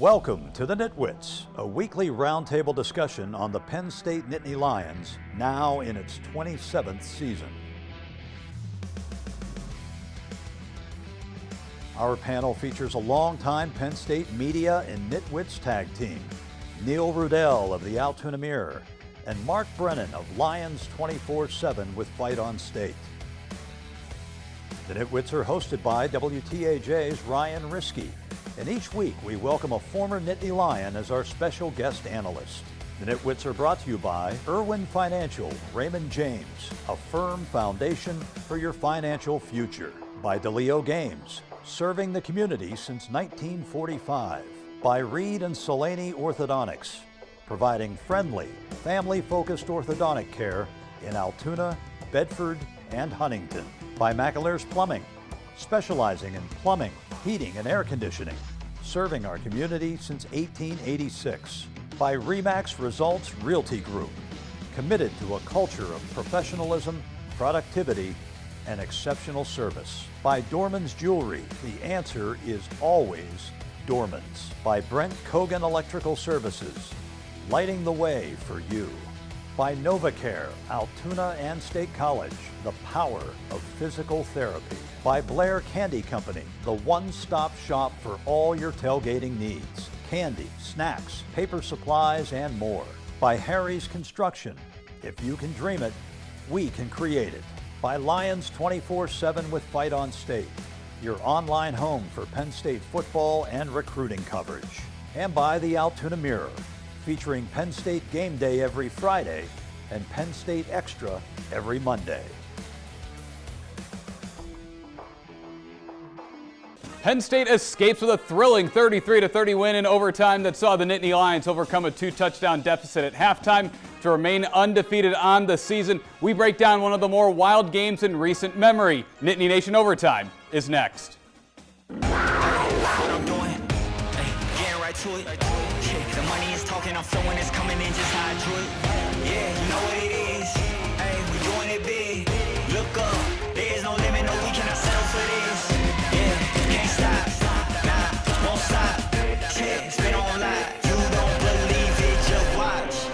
Welcome to the NitWits, a weekly roundtable discussion on the Penn State Nittany Lions, now in its 27th season. Our panel features a longtime Penn State media and NitWits tag team, Neil Rudell of the Altoona Mirror and Mark Brennan of Lions 24/7 with Fight on State. The NitWits are hosted by WTAJ's Ryan Riskey, and each week we welcome a former Nittany Lion as our special guest analyst. The NitWits are brought to you by Irwin Financial, Raymond James, a firm foundation for your financial future. By DeLeo Games, serving the community since 1945. By Reed and Solaney Orthodontics, providing friendly, family-focused orthodontic care in Altoona, Bedford, and Huntington. By McAlear's Plumbing, specializing in plumbing, heating, and air conditioning, serving our community since 1886. By RE/MAX Results Realty Group, committed to a culture of professionalism, productivity, and exceptional service. By Dorman's Jewelry, the answer is always Dorman's. By Brent Kogan Electrical Services, lighting the way for you. By NovaCare, Altoona and State College, the power of physical therapy. By Blair Candy Company, the one-stop shop for all your tailgating needs. Candy, snacks, paper supplies, and more. By Harry's Construction, if you can dream it, we can create it. By Lions 24/7 with Fight on State, your online home for Penn State football and recruiting coverage. And by the Altoona Mirror, featuring Penn State Game Day every Friday and Penn State Extra every Monday. Penn State escapes with a thrilling 33-30 win in overtime that saw the Nittany Lions overcome a 2-touchdown deficit at halftime to remain undefeated on the season. We break down one of the more wild games in recent memory. Nittany Nation Overtime is next. What I'm doing, getting right to it. The money is talking, I'm flowing, it's coming in just how I drew it. Yeah, you know what it is. Hey, we doing it big. Look up, there is no limit, no, we cannot settle for this. Yeah, can't stop, nah, won't stop. Yeah, spin on live, you don't believe it, just watch.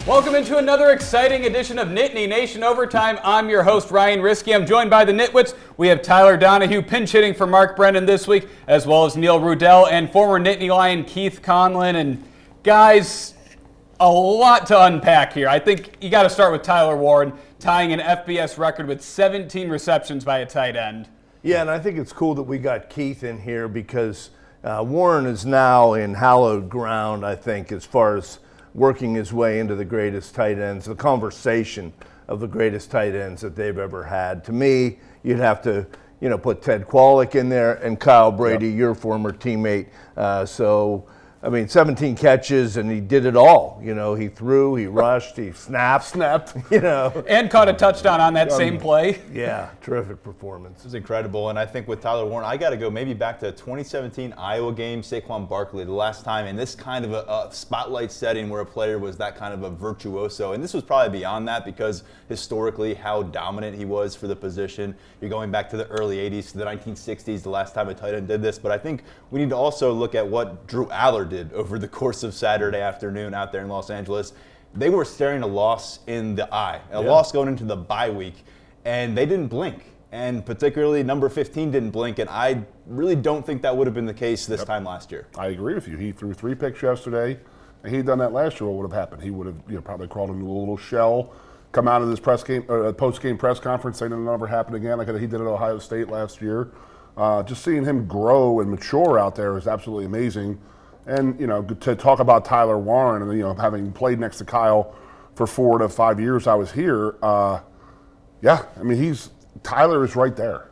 Welcome into another exciting edition of Nittany Nation Overtime. I'm your host, Ryan Riskey. I'm joined by the Nitwits. We have Tyler Donahue pinch hitting for Mark Brennan this week, as well as Neil Rudell and former Nittany Lion Keith Conlin. And guys, a lot to unpack here. I think you got to start with Tyler Warren, tying an FBS record with 17 receptions by a tight end. Yeah, and I think it's cool that we got Keith in here because Warren is now in hallowed ground, I think, as far as working his way into the greatest tight ends, the conversation of the greatest tight ends that they've ever had. To me, you'd have to, put Ted Kwolek in there and Kyle Brady, your former teammate. 17 catches, and he did it all. He threw, he rushed, he snapped. And caught a touchdown on that same play. Yeah, terrific performance. This is incredible, and I think with Tyler Warren, I got to go maybe back to 2017 Iowa game, Saquon Barkley, the last time in this kind of a spotlight setting where a player was that kind of a virtuoso. And this was probably beyond that because historically how dominant he was for the position. You're going back to the early 80s, to the 1960s, the last time a tight end did this. But I think we need to also look at what Drew Aller did over the course of Saturday afternoon out there in Los Angeles. They were staring a loss in the eye, a loss going into the bye week, and they didn't blink. And particularly number 15 didn't blink, and I really don't think that would have been the case this time last year. I agree with you. He threw 3 picks yesterday, and he'd done that last year. What would have happened? He would have probably crawled into a little shell, come out of this post-game press conference saying it'll never happen again, like he did at Ohio State last year. Just seeing him grow and mature out there is absolutely amazing. And, to talk about Tyler Warren and, having played next to Kyle for 4 to 5 years I was here, Tyler is right there.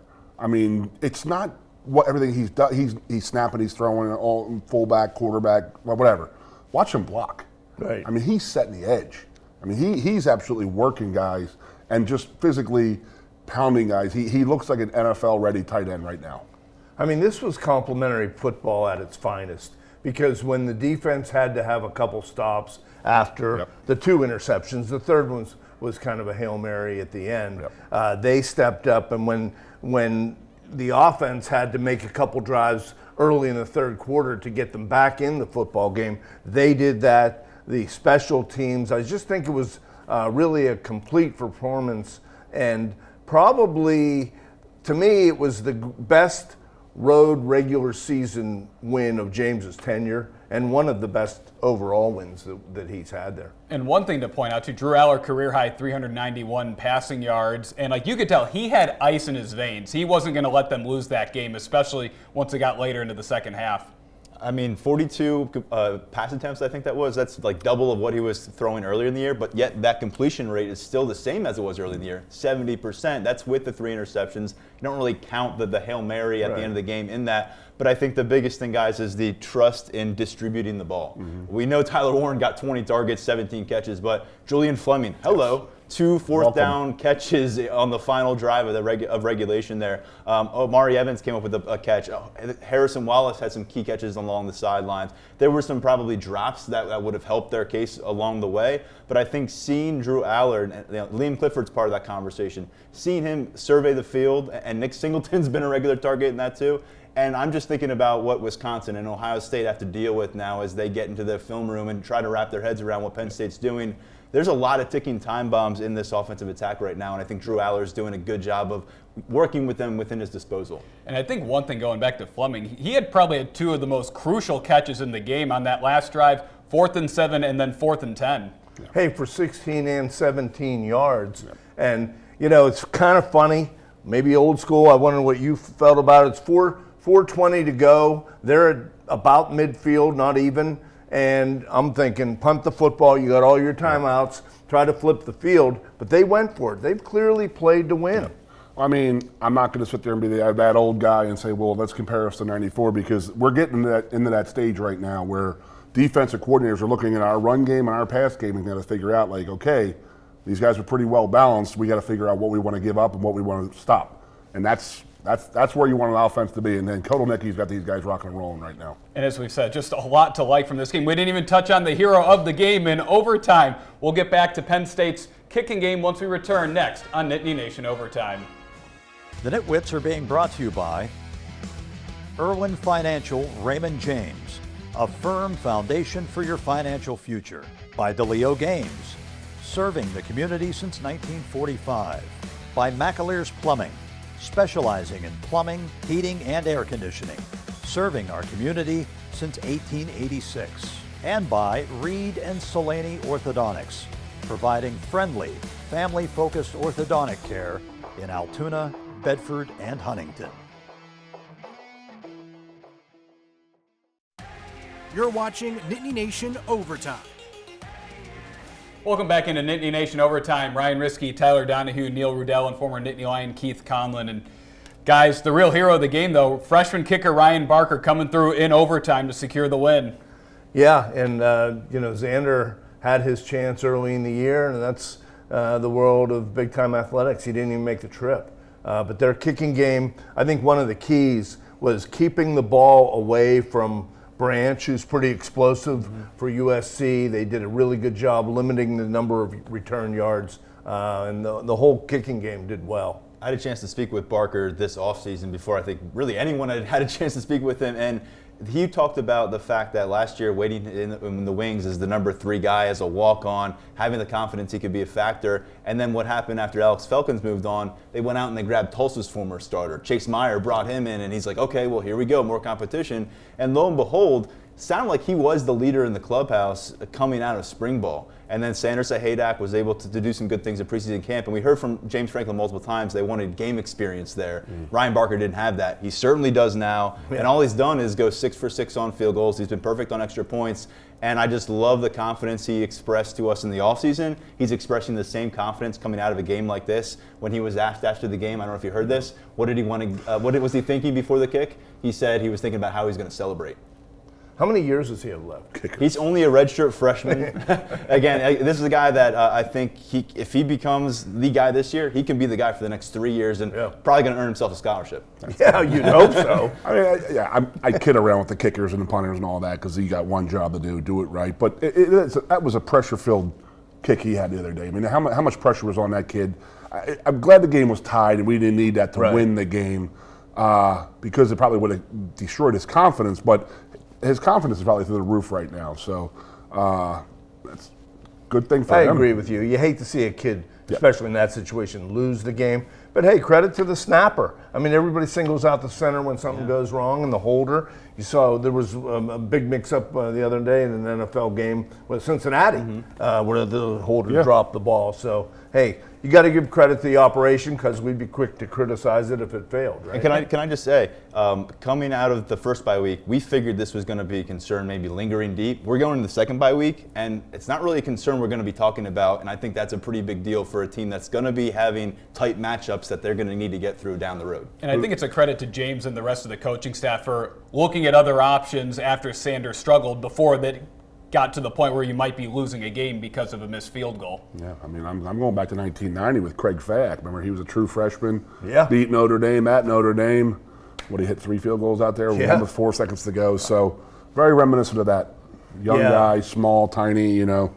It's not what everything he's done. He's snapping, he's throwing, all fullback, quarterback, whatever. Watch him block. Right. He's setting the edge. He's absolutely working guys and just physically pounding guys. He looks like an NFL-ready tight end right now. This was complimentary football at its finest. because when the defense had to have a couple stops after Yep. the 2 interceptions, the third one was kind of a Hail Mary at the end. Yep. They stepped up, and when the offense had to make a couple drives early in the third quarter to get them back in the football game, they did that. The special teams, I just think it was really a complete performance, and probably, to me, it was the best road regular season win of James's tenure, and one of the best overall wins that he's had there. And one thing to point out, too, Drew Aller, career high 391 passing yards. And like you could tell, he had ice in his veins. He wasn't going to let them lose that game, especially once it got later into the second half. I mean, 42 pass attempts, I think that was. That's like double of what he was throwing earlier in the year, but yet that completion rate is still the same as it was earlier in the year, 70%. That's with the 3 interceptions. You don't really count the Hail Mary at the end of the game in that. But I think the biggest thing, guys, is the trust in distributing the ball. We know Tyler Warren got 20 targets, 17 catches, but Julian Fleming, hello. 2 fourth down catches on the final drive of regulation there. Omari Evans came up with a catch. Harrison Wallace had some key catches along the sidelines. There were some probably drops that would have helped their case along the way. But I think seeing Drew Aller, Liam Clifford's part of that conversation, seeing him survey the field, and Nick Singleton's been a regular target in that too. And I'm just thinking about what Wisconsin and Ohio State have to deal with now as they get into the film room and try to wrap their heads around what Penn State's doing. There's a lot of ticking time bombs in this offensive attack right now, and I think Drew Aller is doing a good job of working with them within his disposal. And I think one thing, going back to Fleming, he had probably 2 of the most crucial catches in the game on that last drive, 4th and 7 and then 4th and 10. Hey, for 16 and 17 yards. And, you know, it's kind of funny, maybe old school. I wonder what you felt about it. It's 4:20 to go. They're at about midfield, not even. And I'm thinking, punt the football. You got all your timeouts. Try to flip the field. But they went for it. They've clearly played to win. I mean, I'm not going to sit there and be that old guy and say, well, let's compare us to 94, because we're getting into that stage right now where defensive coordinators are looking at our run game and our pass game and got to figure out, like, okay, these guys are pretty well balanced. We got to figure out what we want to give up and what we want to stop. And that's where you want an offense to be. And then Kotelnicki's got these guys rocking and rolling right now. And as we've said, just a lot to like from this game. We didn't even touch on the hero of the game in overtime. We'll get back to Penn State's kicking game once we return next on Nittany Nation Overtime. The Nitwits are being brought to you by Irwin Financial Raymond James, a firm foundation for your financial future. By DeLeo Games, serving the community since 1945. By McAleer's Plumbing, specializing in plumbing, heating, and air conditioning, serving our community since 1886. And by Reed and Solaney Orthodontics, providing friendly, family-focused orthodontic care in Altoona, Bedford, and Huntington. You're watching Nittany Nation Overtime. Welcome back into Nittany Nation Overtime. Ryan Riskey, Tyler Donahue, Neil Rudell, and former Nittany Lion Keith Conlon. And guys, the real hero of the game, though, freshman kicker Ryan Barker coming through in overtime to secure the win. Yeah, and Xander had his chance early in the year, and that's the world of big-time athletics. He didn't even make the trip. But their kicking game, I think one of the keys was keeping the ball away from Branch, who's pretty explosive for USC. They did a really good job limiting the number of return yards, and the whole kicking game did well. I had a chance to speak with Barker this offseason before I think really anyone had a chance to speak with him, and he talked about the fact that last year waiting in the wings as the number 3 guy as a walk-on, having the confidence he could be a factor, and then what happened after Alex Felkins moved on, they went out and they grabbed Tulsa's former starter. Chase Meyer brought him in, and he's like, okay, well, here we go, more competition. And lo and behold, sounded like he was the leader in the clubhouse coming out of spring ball. And then Sanders Haydak was able to do some good things in preseason camp. And we heard from James Franklin multiple times they wanted game experience there. Ryan Barker didn't have that. He certainly does now. Yeah. And all he's done is go 6 for 6 on field goals. He's been perfect on extra points. And I just love the confidence he expressed to us in the offseason. He's expressing the same confidence coming out of a game like this. When he was asked after the game, I don't know if you heard this, what was he thinking before the kick? He said he was thinking about how he's going to celebrate. How many years does he have left? He's only a redshirt freshman. Again, this is a guy that I think if he becomes the guy this year, he can be the guy for the next 3 years and probably going to earn himself a scholarship. Yeah, you'd hope so. I mean, I kid around with the kickers and the punters and all that because he got one job to do it right. But that was a pressure-filled kick he had the other day. I mean, how much pressure was on that kid? I'm glad the game was tied and we didn't need that to win the game because it probably would have destroyed his confidence. But his confidence is probably through the roof right now. So that's a good thing for him. I agree with you. You hate to see a kid, especially in that situation, lose the game. But hey, credit to the snapper. I mean, everybody singles out the center when something goes wrong, and the holder. You saw there was a big mix-up the other day in an NFL game with Cincinnati where the holder dropped the ball. So, hey, you got to give credit to the operation because we'd be quick to criticize it if it failed, right? And can I just say, coming out of the first bye week, we figured this was going to be a concern maybe lingering deep. We're going to the second bye week, and it's not really a concern we're going to be talking about, and I think that's a pretty big deal for a team that's going to be having tight matchups that they're going to need to get through down the road. And I think it's a credit to James and the rest of the coaching staff for looking at other options after Sanders struggled before that got to the point where you might be losing a game because of a missed field goal. Yeah, I mean, I'm going back to 1990 with Craig Fack. Remember, he was a true freshman. Yeah. Beat Notre Dame at Notre Dame. What, he hit 3 field goals out there with 4 seconds to go. So very reminiscent of that. Young guy, small, tiny, you know.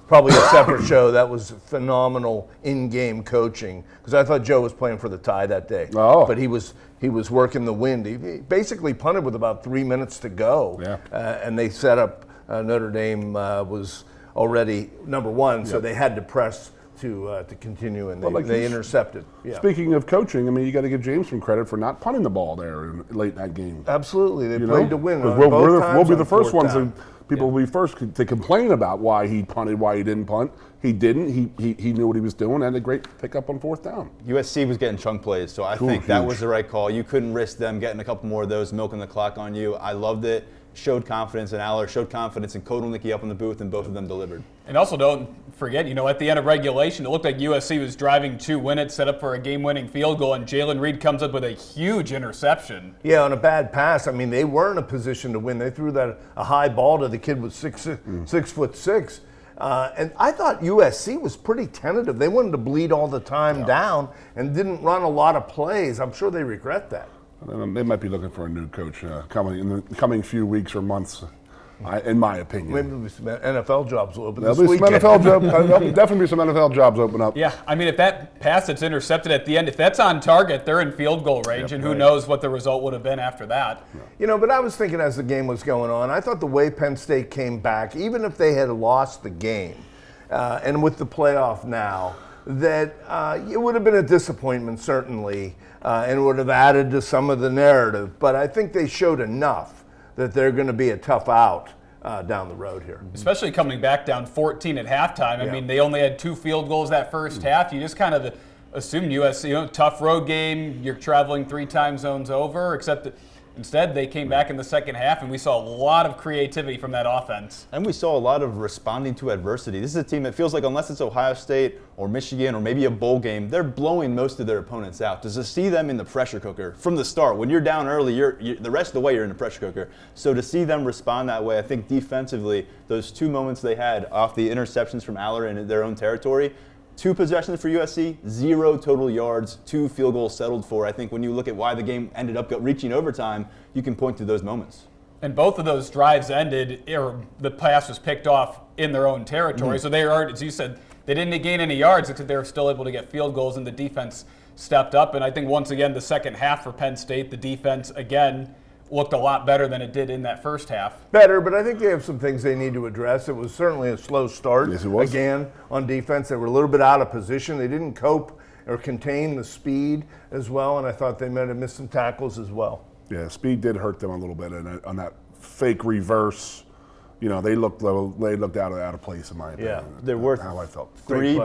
Probably a separate show. That was phenomenal in-game coaching because I thought Joe was playing for the tie that day. Oh. But he was working the wind. He basically punted with about 3 minutes to go. Yeah. And they set up Notre Dame was already number one, so they had to press to continue, and they intercepted. Yeah. Speaking of coaching, I mean, you got to give James some credit for not punting the ball there late in that game. Absolutely, they played to win. We'll be the first ones that people will be first to complain about why he punted, why he didn't punt. He didn't. He knew what he was doing, and a great pickup on 4th down. USC was getting chunk plays, so I think that was the right call. You couldn't risk them getting a couple more of those, milking the clock on you. I loved it. Showed confidence in Aller, showed confidence in Kodalnicki up in the booth, and both of them delivered. And also don't forget, at the end of regulation, it looked like USC was driving to win it, set up for a game-winning field goal, and Jalen Reed comes up with a huge interception. Yeah, on a bad pass. I mean, they were in a position to win. They threw a high ball to the kid with 6'6". And I thought USC was pretty tentative. They wanted to bleed all the time down and didn't run a lot of plays. I'm sure they regret that. They might be looking for a new coach coming in the coming few weeks or months, in my opinion. Maybe some NFL jobs will open There'll this be some weekend. there'll definitely be some NFL jobs open up. Yeah, I mean, if that pass that's intercepted at the end, if that's on target, they're in field goal range, and who knows what the result would have been after that. But I was thinking as the game was going on, I thought the way Penn State came back, even if they had lost the game, and with the playoff now, that it would have been a disappointment, certainly, and would have added to some of the narrative. But I think they showed enough that they're going to be a tough out down the road here. Especially coming back down 14 at halftime. I mean, they only had 2 field goals that first half. You just kind of assume USC, tough road game, you're traveling 3 time zones over, except that instead, they came back in the second half, and we saw a lot of creativity from that offense. And we saw a lot of responding to adversity. This is a team that feels like unless it's Ohio State or Michigan or maybe a bowl game, they're blowing most of their opponents out. To see them in the pressure cooker from the start, when you're down early, the rest of the way you're in the pressure cooker. So to see them respond that way, I think defensively, those 2 moments they had off the interceptions from Aller in their own territory, 2 possessions for USC, 0 total yards, 2 field goals settled for. I think when you look at why the game ended up reaching overtime, you can point to those moments. And both of those drives ended, or the pass was picked off in their own territory. So they are, as you said, they didn't gain any yards, except they were still able to get field goals, and the defense stepped up. And I think once again, the second half for Penn State, the defense again looked a lot better than it did in that first half. Better, but I think they have some things they need to address. It was certainly a slow start. Yes, it was. Again, on defense. They were a little bit out of position. They didn't cope or contain the speed as well, and I thought they might have missed some tackles as well. Yeah, speed did hurt them a little bit on that fake reverse. They looked out of place in my opinion. Yeah, there were how I felt. Three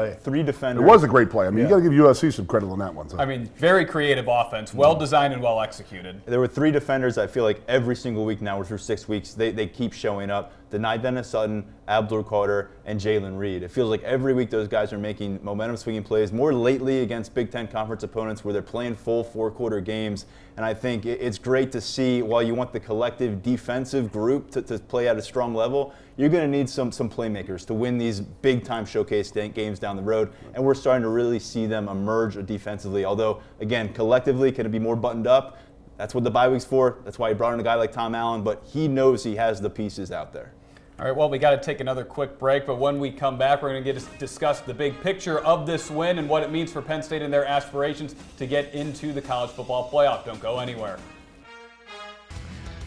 defenders. It was a great play. I mean, you got to give USC some credit on that one. So. I mean, very creative offense, well designed and well executed. There were 3 defenders I feel like every single week now, we're through 6 weeks, they keep showing up. Denai Dennis-Sutton, Abdul Carter, and Jalen Reed. It feels like every week those guys are making momentum-swinging plays, more lately against Big Ten Conference opponents where they're playing full four-quarter games. And I think it's great to see, while you want the collective defensive group to play at a strong level, you're going to need some playmakers to win these big-time showcase games down the road. And we're starting to really see them emerge defensively. Although, again, collectively, can it be more buttoned up? That's what the bye week's for. That's why he brought in a guy like Tom Allen. But he knows he has the pieces out there. All right, well, we got to take another quick break, but when we come back, we're going to discuss the big picture of this win and what it means for Penn State and their aspirations to get into the college football playoff. Don't go anywhere.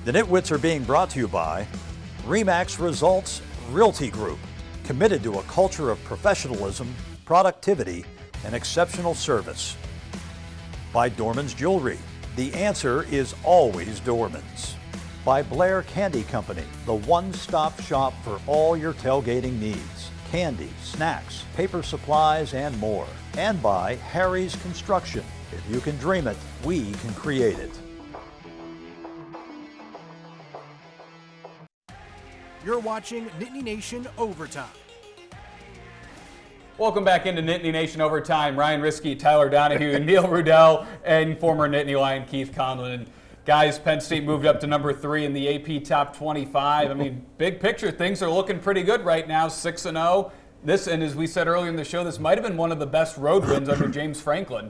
The Nitwits are being brought to you by RE/MAX Results Realty Group, committed to a culture of professionalism, productivity, and exceptional service. By Dorman's Jewelry. The answer is always Dorman's. By Blair Candy Company, the one-stop shop for all your tailgating needs. Candy, snacks, paper supplies, and more. And by Harry's Construction. If you can dream it, we can create it. You're watching Nittany Nation Overtime. Welcome back into Nittany Nation Overtime. Ryan Risky, Tyler Donahue, Neil Rudell, and former Nittany Lion Keith Conlon. Guys, Penn State moved up to number 3 in the AP Top 25. I mean, big picture, things are looking pretty good right now, 6-0. This, and as we said earlier in the show, this might have been one of the best road wins under James Franklin.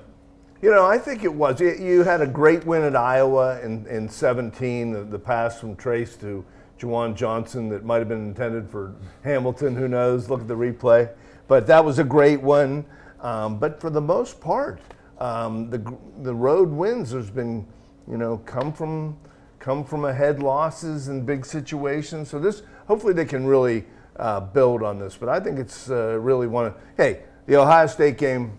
You know, I think it was. You had a great win at Iowa in 17, the pass from Trace to Juwan Johnson that might have been intended for Hamilton, who knows, look at the replay. But that was a great one. But for the most part, the road wins, there's been, come from ahead losses in big situations. So this, hopefully they can really build on this. But I think it's really the Ohio State game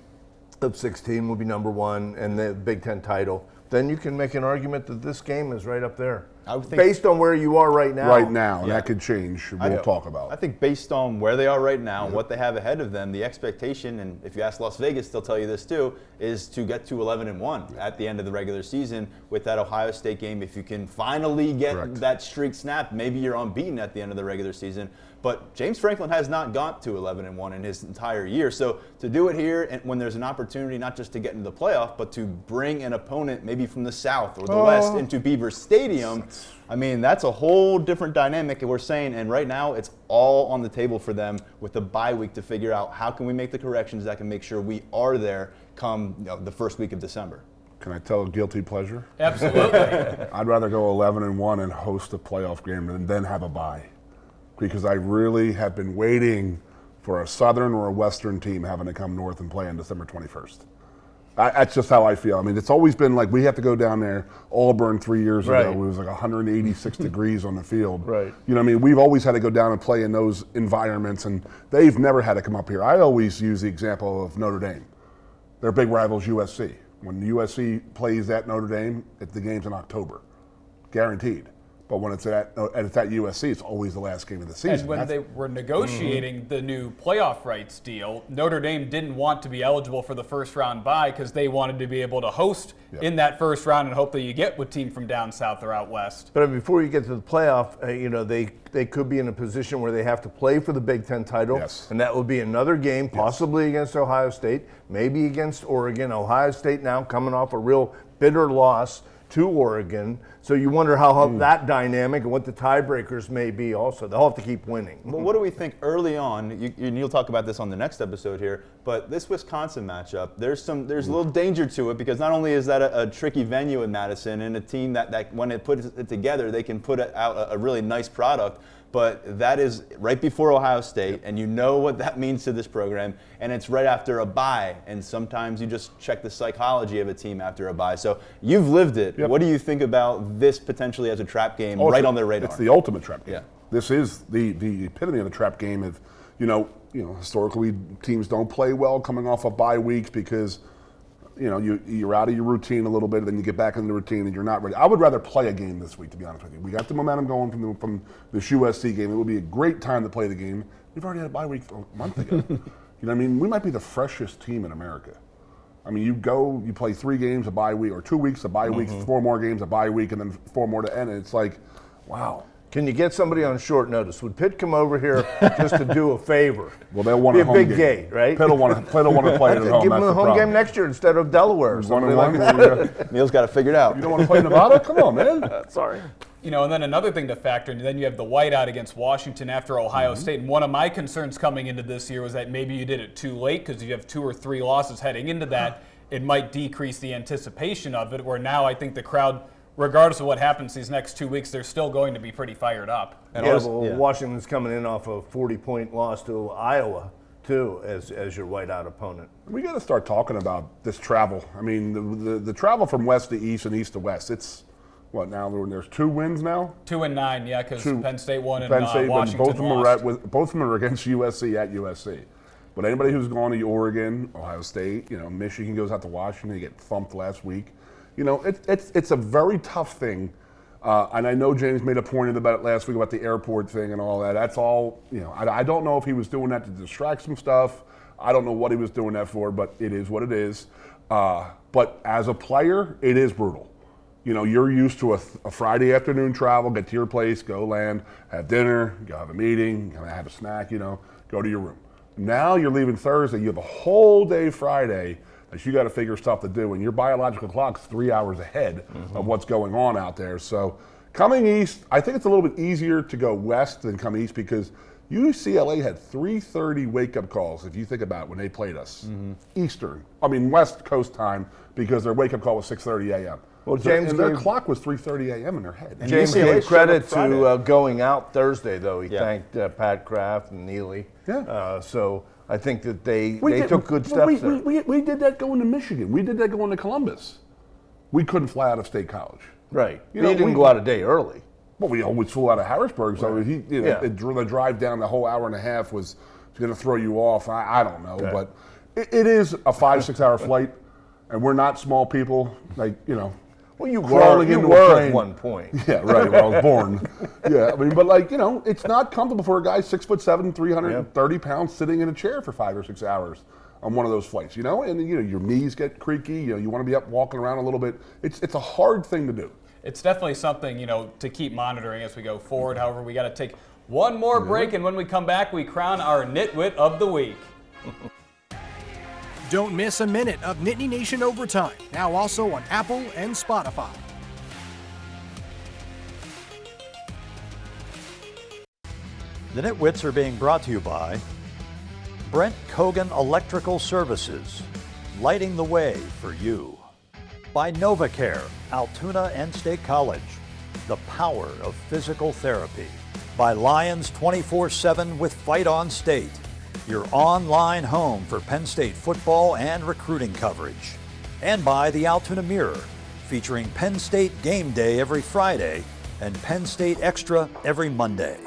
of 16 will be number 1 and the Big Ten title. Then you can make an argument that this game is right up there. I would think, based on where you are right now. Right now, and that could change. We'll talk about. I think based on where they are right now and what they have ahead of them, the expectation, and if you ask Las Vegas, they'll tell you this too, is to get to 11-1 at the end of the regular season with that Ohio State game. If you can finally get that streak snapped, maybe you're unbeaten at the end of the regular season. But James Franklin has not got to 11-1 in his entire year. So to do it here, and when there's an opportunity not just to get into the playoff, but to bring an opponent maybe from the South or the West into Beaver Stadium, I mean, that's a whole different dynamic. And we're saying, and right now it's all on the table for them with the bye week to figure out how can we make the corrections that can make sure we are there come the first week of December. Can I tell a guilty pleasure? Absolutely. I'd rather go 11-1 and host a playoff game and then have a bye, because I really have been waiting for a Southern or a Western team having to come north and play on December 21st. That's just how I feel. I mean, it's always been like we have to go down there. Auburn 3 years ago, it was like 186 degrees on the field. Right. You know what I mean? We've always had to go down and play in those environments, and they've never had to come up here. I always use the example of Notre Dame. Their big rival's USC. When USC plays at Notre Dame, the game's in October, guaranteed. But when it's at USC, it's always the last game of the season. And when they were negotiating the new playoff rights deal, Notre Dame didn't want to be eligible for the first round bye because they wanted to be able to host in that first round and hope that you get with team from down south or out west. But before you get to the playoff, they could be in a position where they have to play for the Big Ten title, and that will be another game, possibly against Ohio State, maybe against Oregon. Ohio State now coming off a real bitter loss to Oregon. So you wonder how that dynamic and what the tiebreakers may be also. They'll have to keep winning. Well, what do we think early on? You'll talk about this on the next episode here, but this Wisconsin matchup, there's a little danger to it because not only is that a tricky venue in Madison and a team that when it puts it together, they can put out a really nice product, but that is right before Ohio State, and you know what that means to this program, and it's right after a bye, and sometimes you just check the psychology of a team after a bye. So you've lived it. What do you think about this potentially as a trap game right on their radar? It's the ultimate trap game. Yeah. This is the epitome of the trap game. Of historically teams don't play well coming off of bye weeks because you're out of your routine a little bit, then you get back into the routine and you're not ready. I would rather play a game this week, to be honest with you. We got the momentum going from this USC game. It would be a great time to play the game. We've already had a bye week a month ago. You know what I mean? We might be the freshest team in America. I mean, you play 3 games a bye week, or 2 weeks a bye week, 4 more games a bye week, and then 4 more to end. And it's like, wow. Can you get somebody on short notice? Would Pitt come over here just to do a favor? Well, they'll want Be a a home big game. gate, right? Pitt will want to play it at home. Give That's them a the home problem. game next year instead of Delaware or something like 1-1. that. Neil's got it figured out. You don't want to play Nevada? Come on, man. Sorry. You know, and then another thing to factor in, then you have the whiteout against Washington after Ohio State. And one of my concerns coming into this year was that maybe you did it too late because you have 2 or 3 losses heading into that. It might decrease the anticipation of it, where now I think the crowd, regardless of what happens these next 2 weeks, they're still going to be pretty fired up. And Yeah, also- well, Washington's coming in off a 40-point loss to Iowa, too, as your whiteout opponent. We got to start talking about this travel. I mean, the travel from west to east and east to west. It's what now? There's 2 wins now. 2 and 9, yeah, because Penn State won and Penn State, but Washington both of them lost. both of them are against USC at USC. But anybody who's gone to Oregon, Ohio State, Michigan goes out to Washington, they get thumped last week. It's a very tough thing. And I know James made a point about it last week about the airport thing and all that. That's all, I don't know if he was doing that to distract some stuff. I don't know what he was doing that for, but it is what it is. But as a player, it is brutal. You're used to a Friday afternoon travel, get to your place, go land, have dinner, go have a meeting, have a snack, go to your room. Now you're leaving Thursday, you have a whole day Friday that you got to figure stuff to do, and your biological clock's 3 hours ahead of what's going on out there. So coming east, I think it's a little bit easier to go west than come east because UCLA had 3:30 wake-up calls, if you think about it, when they played us. Eastern. I mean, West Coast time, because their wake-up call was 6:30 a.m. Well, James their gave- clock was 3:30 a.m. in their head. And James UCLA gave showed credit up Friday. to going out Thursday, though. He Yeah. thanked Pat Kraft and Neely. Yeah. So I think that they did- took good steps there. We did that going to Michigan. We did that going to Columbus. We couldn't fly out of State College. Right. You He know, didn't we- go out a day early. Well, we always flew out of Harrisburg, so Yeah. the drive down the whole hour and a half was going to throw you off. I don't know, Right. but it is a 5-6 hour flight, and we're not small people. Well, you Crawling were into a at plane. one point. Yeah, right. When I was born. Yeah, I mean, but it's not comfortable for a guy 6'7", 330 pounds sitting in a chair for 5 or 6 hours on one of those flights. And your knees get creaky. You want to be up walking around a little bit. It's a hard thing to do. It's definitely something, to keep monitoring as we go forward. However, we got to take one more break, and when we come back, we crown our Nitwit of the Week. Don't miss a minute of Nittany Nation Overtime, now also on Apple and Spotify. The Nitwits are being brought to you by Brent Kogan Electrical Services, lighting the way for you. By NovaCare, Altoona and State College, the power of physical therapy. By Lions 24/7 with Fight On State, your online home for Penn State football and recruiting coverage. And by the Altoona Mirror, featuring Penn State Game Day every Friday and Penn State Extra every Monday.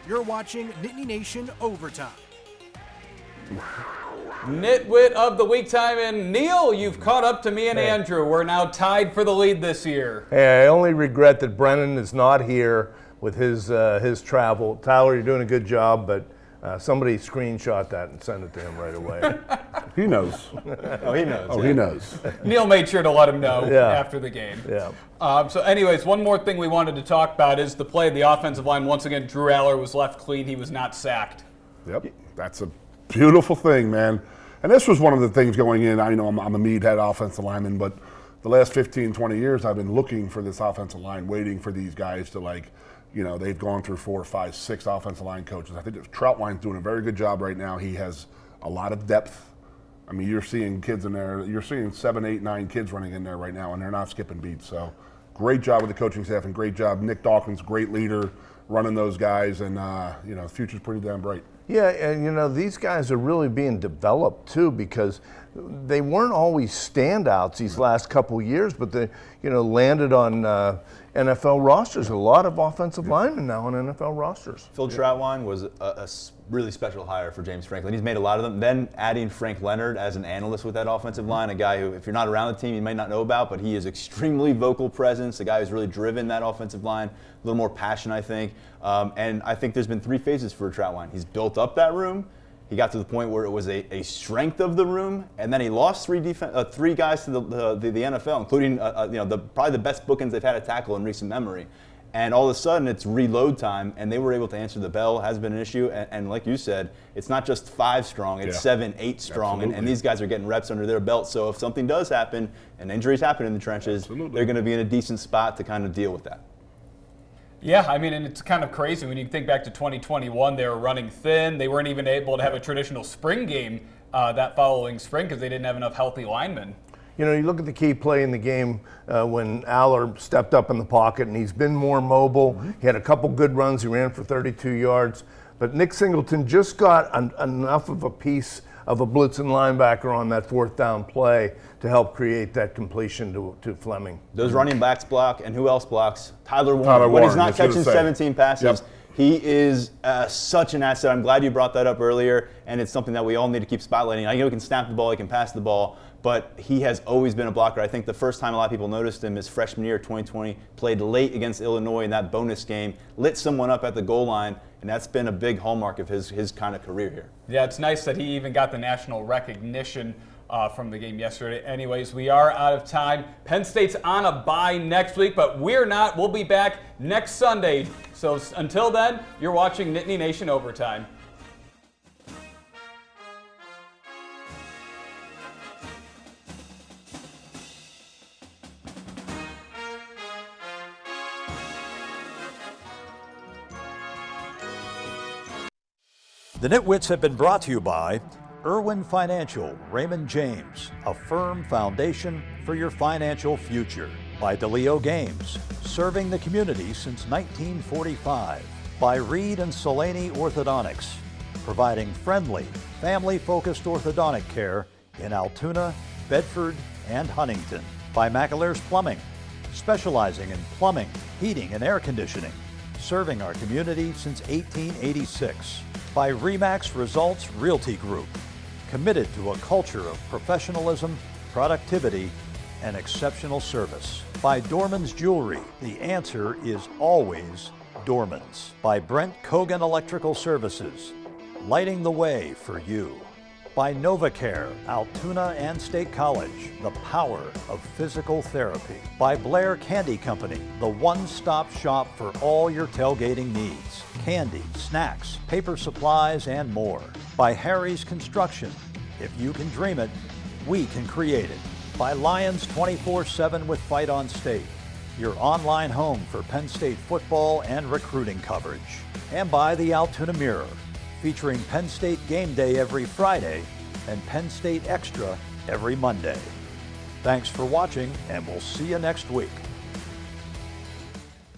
You're watching Nittany Nation Overtime. Nitwit of the Week time, and Neil, you've caught up to me and Andrew. We're now tied for the lead this year. Hey, I only regret that Brennan is not here with his travel. Tyler, you're doing a good job, but somebody screenshot that and send it to him right away. He knows. Oh, he knows. Oh, yeah. he knows. Neil made sure to let him know Yeah. after the game. Yeah. So anyways, one more thing we wanted to talk about is the play of the offensive line. Once again, Drew Aller was left clean. He was not sacked. Yep, that's a beautiful thing, man. And this was one of the things going in. I know I'm a Meadhead offensive lineman, but the last 15, 20 years, I've been looking for this offensive line, waiting for these guys to they've gone through 4, 5, 6 offensive line coaches. I think Troutline's doing a very good job right now. He has a lot of depth. I mean, you're seeing kids in there. You're seeing 7, 8, 9 kids running in there right now, and they're not skipping beats. So great job with the coaching staff, and great job. Nick Dawkins, great leader, running those guys, and the future's pretty damn bright. Yeah, and these guys are really being developed too, because they weren't always standouts these last couple years, but they landed on NFL rosters. A lot of offensive linemen now on NFL rosters. Phil Troutline was a really special hire for James Franklin. He's made a lot of them. Then adding Frank Leonard as an analyst with that offensive line, a guy who, if you're not around the team, you might not know about, but he is extremely vocal presence, a guy who's really driven that offensive line, a little more passion, I think. And I think there's been 3 phases for Troutline. He's built up that room, He got to the point where it was a strength of the room, and then he lost three guys to the NFL, including probably the best bookends they've had at tackle in recent memory. And all of a sudden, it's reload time, and they were able to answer the bell. Has been an issue, and like you said, it's not just 5 strong; it's 7, 8 strong, and these guys are getting reps under their belt. So if something does happen, and injuries happen in the trenches, they're going to be in a decent spot to kind of deal with that. Yeah, I mean, and it's kind of crazy when you think back to 2021. They were running thin. They weren't even able to have a traditional spring game that following spring because they didn't have enough healthy linemen. You know, you look at the key play in the game when Aller stepped up in the pocket, and he's been more mobile. He had a couple good runs. He ran for 32 yards. But Nick Singleton just got enough of a piece of a blitzing linebacker on that 4th down play to help create that completion to Fleming. Those running backs block, and who else blocks? Tyler Warren. When he's not catching 17 passes, he is such an asset. I'm glad you brought that up earlier, and it's something that we all need to keep spotlighting. I know he can snap the ball, he can pass the ball, but he has always been a blocker. I think the first time a lot of people noticed him is freshman year, 2020, played late against Illinois in that bonus game, lit someone up at the goal line, and that's been a big hallmark of his kind of career here. Yeah, it's nice that he even got the national recognition from the game yesterday. Anyways, we are out of time. Penn State's on a bye next week, but we're not. We'll be back next Sunday. So until then, you're watching Nittany Nation Overtime. The Nitwits have been brought to you by Irwin Financial, Raymond James, a firm foundation for your financial future. By DeLeo Games, serving the community since 1945. By Reed and Solaney Orthodontics, providing friendly, family-focused orthodontic care in Altoona, Bedford, and Huntington. By McAlear's Plumbing, specializing in plumbing, heating, and air conditioning, serving our community since 1886. By RE/MAX Results Realty Group, committed to a culture of professionalism, productivity, and exceptional service. By Dorman's Jewelry, the answer is always Dorman's. By Brent Kogan Electrical Services, lighting the way for you. By NovaCare, Altoona and State College, the power of physical therapy. By Blair Candy Company, the one-stop shop for all your tailgating needs. Candy, snacks, paper supplies, and more. By Harry's Construction. If you can dream it, we can create it. By Lions 24/7 with Fight on State, your online home for Penn State football and recruiting coverage. And by the Altoona Mirror, featuring Penn State Game Day every Friday and Penn State Extra every Monday. Thanks for watching, and we'll see you next week.